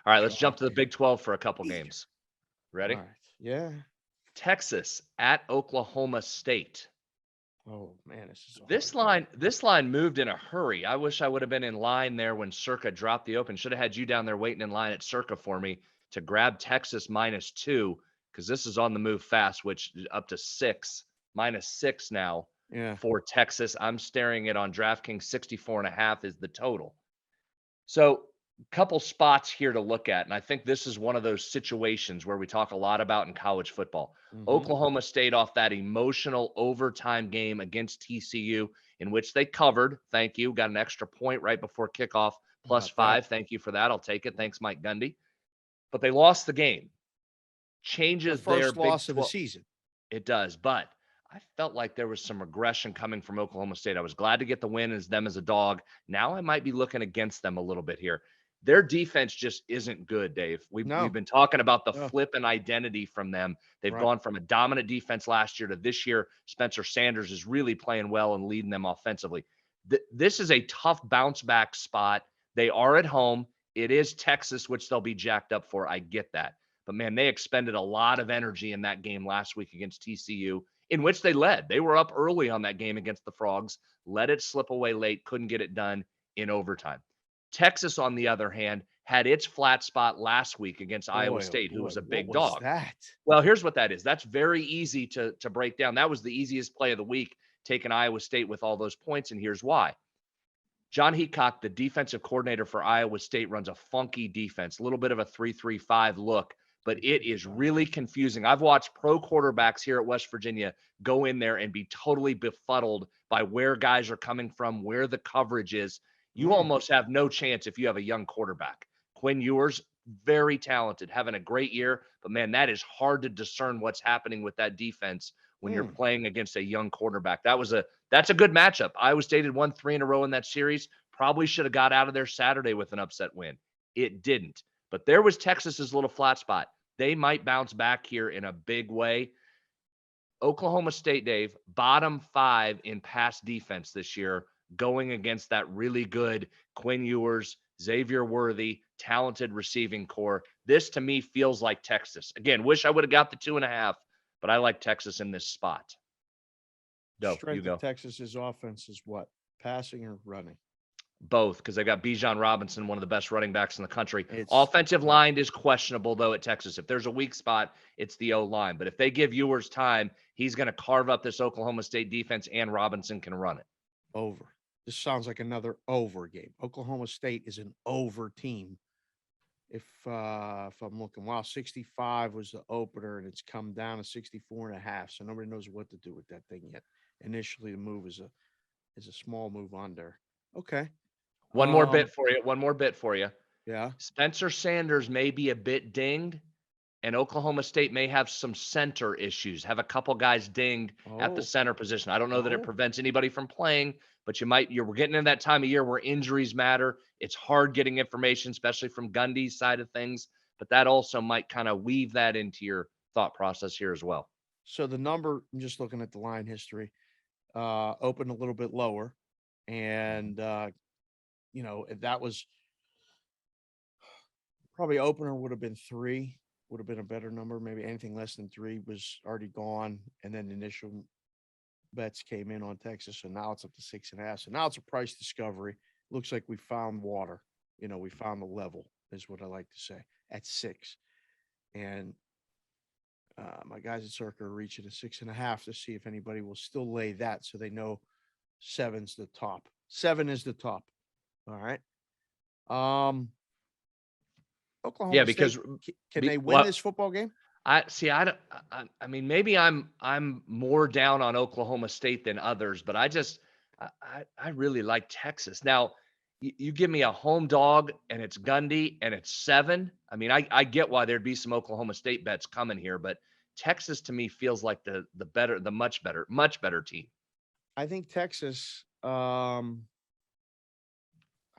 All right, let's jump Shock. to the Big 12 for a couple games. All Ready? right. Yeah. Texas at Oklahoma State. Oh man, this is a This hard game. line this line moved in a hurry. I wish I would have been in line there when Circa dropped the open. Should have had you down there waiting in line at Circa for me to grab Texas -2 because this is on the move fast, which is up to 6, -6 now Yeah. for Texas. I'm staring it on DraftKings 64.5 is the total. So, couple spots here to look at, and I think this is one of those situations where we talk a lot about in college football. Mm-hmm. Oklahoma State off that emotional overtime game against TCU, in which they covered. Thank you. Got an extra point right before kickoff, How about that? +5. Thank you for that. I'll take it. Thanks, Mike Gundy. But they lost the game. The Changes their first Big loss of the 12. season. It does, but I felt like there was some regression coming from Oklahoma State. I was glad to get the win as them as a dog. Now I might be looking against them a little bit here. Their defense just isn't good, Dave. We've No. been talking about the No. flip and identity from them. They've Right. gone from a dominant defense last year to this year. Spencer Sanders is really playing well and leading them offensively. This is a tough bounce back spot. They are at home. It is Texas, which they'll be jacked up for. I get that. But man, they expended a lot of energy in that game last week against TCU, in which they led. They were up early on that game against the Frogs, let it slip away late, couldn't get it done in overtime. Texas, on the other hand, had its flat spot last week against Iowa Boy, oh State, who boy, was a what big was dog. that? Well, here's what that is. That's very easy to break down. That was the easiest play of the week, taking Iowa State with all those points, and here's why. John Heacock, the defensive coordinator for Iowa State, runs a funky defense, a little bit of a 3-3-5 look, but it is really confusing. I've watched pro quarterbacks here at West Virginia go in there and be totally befuddled by where guys are coming from, where the coverage is. You Mm, almost have no chance if you have a young quarterback. Quinn Ewers, very talented, having a great year, but man, that is hard to discern what's happening with that defense when you're mm. playing against a young quarterback. That's a good matchup. Iowa State had won 3 in a row in that series. Probably should have got out of there Saturday with an upset win. It didn't. But there was Texas's little flat spot. They might bounce back here in a big way. Oklahoma State, Dave, bottom 5 in pass defense this year, going against that really good Quinn Ewers, Xavier Worthy, talented receiving core. This to me feels like Texas. Again, wish I would have got the 2.5, but I like Texas in this spot. Go, you Strength of go. Texas's offense is what? Passing or running? Both, because they got Bijan Robinson, one of the best running backs in the country. It's Offensive right. line is questionable, though, at Texas. If there's a weak spot, it's the O line. But if they give Ewers time, he's going to carve up this Oklahoma State defense, and Robinson can run it. Over. This sounds like another over game. Oklahoma State is an over team. If I'm looking, wow, 65 was the opener and it's come down to 64.5. So nobody knows what to do with that thing yet. Initially, the move is a small move under. Okay. One more bit for you. One more bit for you. Yeah. Spencer Sanders may be a bit dinged, and Oklahoma State may have some center issues, have a couple guys dinged at the Oh, center position. I don't know that it oh, prevents anybody from playing, but we're getting in that time of year where injuries matter. It's hard getting information, especially from Gundy's side of things, but that also might kind of weave that into your thought process here as well. so the number, I'm just looking at the line history, opened a little bit lower. And, if that was probably opener would have been 3, would have been a better number. Maybe anything less than 3 was already gone. And then the initial bets came in on Texas. So now it's up to 6.5. So now it's a price discovery. Looks like we found water. We found the level, is what I like to say, at 6. And my guys at Circa are reaching a 6.5 to see if anybody will still lay that, so they know 7's the top. 7 is the top. All right. Um, Yeah, Oklahoma State, because can they win well, this football game? I see. I mean, maybe I'm more down on Oklahoma State than others, but I really like Texas. Now, you give me a home dog and it's Gundy and it's 7. I mean, I get why there'd be some Oklahoma State bets coming here, but Texas to me feels like the much better team. I think Texas. I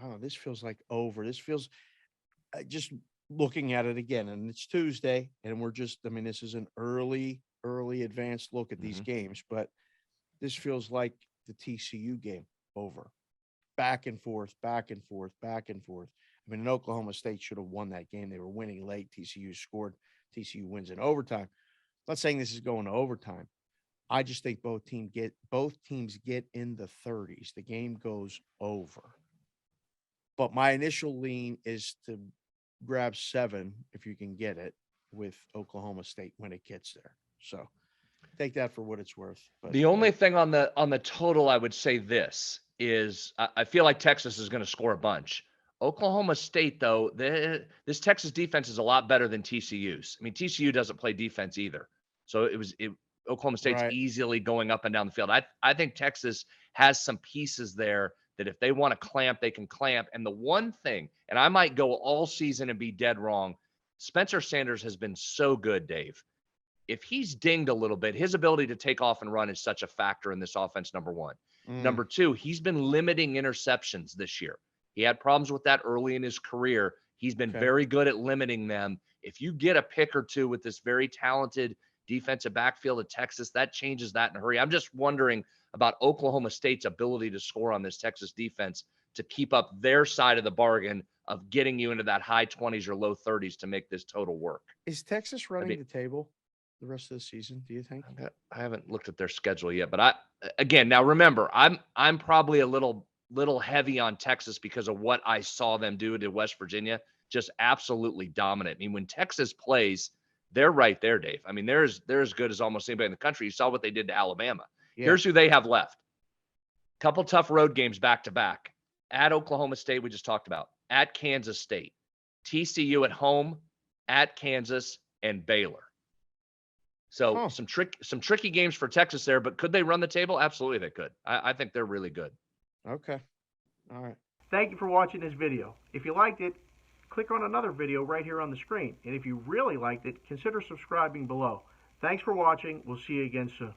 don't know. This feels like over. This feels just looking at it again, and it's Tuesday, and we're just. I mean, this is an early advanced look at these Mhm. games, but this feels like the TCU game over. Back and forth, back and forth, back and forth. I mean, Oklahoma State should have won that game. They were winning late. TCU scored. TCU wins in overtime. I'm not saying this is going to overtime. I just think both teams get in the 30s. The game goes over. But my initial lean is to grab 7 if you can get it with Oklahoma State when it gets there. So take that for what it's worth. But The only thing on the total, I would say this is I feel like Texas is going to score a bunch. Oklahoma State, though, this Texas defense is a lot better than TCU's. I mean, TCU doesn't play defense either. So Oklahoma State's Right. easily going up and down the field. I think Texas has some pieces there that if they want to clamp, they can clamp. And the one thing, and I might go all season and be dead wrong, Spencer Sanders has been so good, Dave. If he's dinged a little bit, his ability to take off and run is such a factor in this offense, number one. Number two, he's been limiting interceptions this year. He had problems with that early in his career. He's been very good at limiting them. If you get a pick or two with this very talented defensive backfield of Texas, that changes that in a hurry. I'm just wondering about Oklahoma State's ability to score on this Texas defense to keep up their side of the bargain of getting you into that high 20s or low 30s to make this total work. Is Texas running the table the rest of the season, do you think? I haven't looked at their schedule yet, but now remember, I'm probably a little heavy on Texas because of what I saw them do to West Virginia. Just absolutely dominant. I mean, when Texas plays, they're right there, Dave. I mean, they're as good as almost anybody in the country. You saw what they did to Alabama. Yeah. Here's who they have left. Couple tough road games back to back. At Oklahoma State, we just talked about. At Kansas State. TCU at home, at Kansas, and Baylor. So some tricky games for Texas there, but could they run the table? Absolutely they could. I think they're really good. Okay. All right. Thank you for watching this video. If you liked it, click on another video right here on the screen. And if you really liked it, consider subscribing below. Thanks for watching. We'll see you again soon.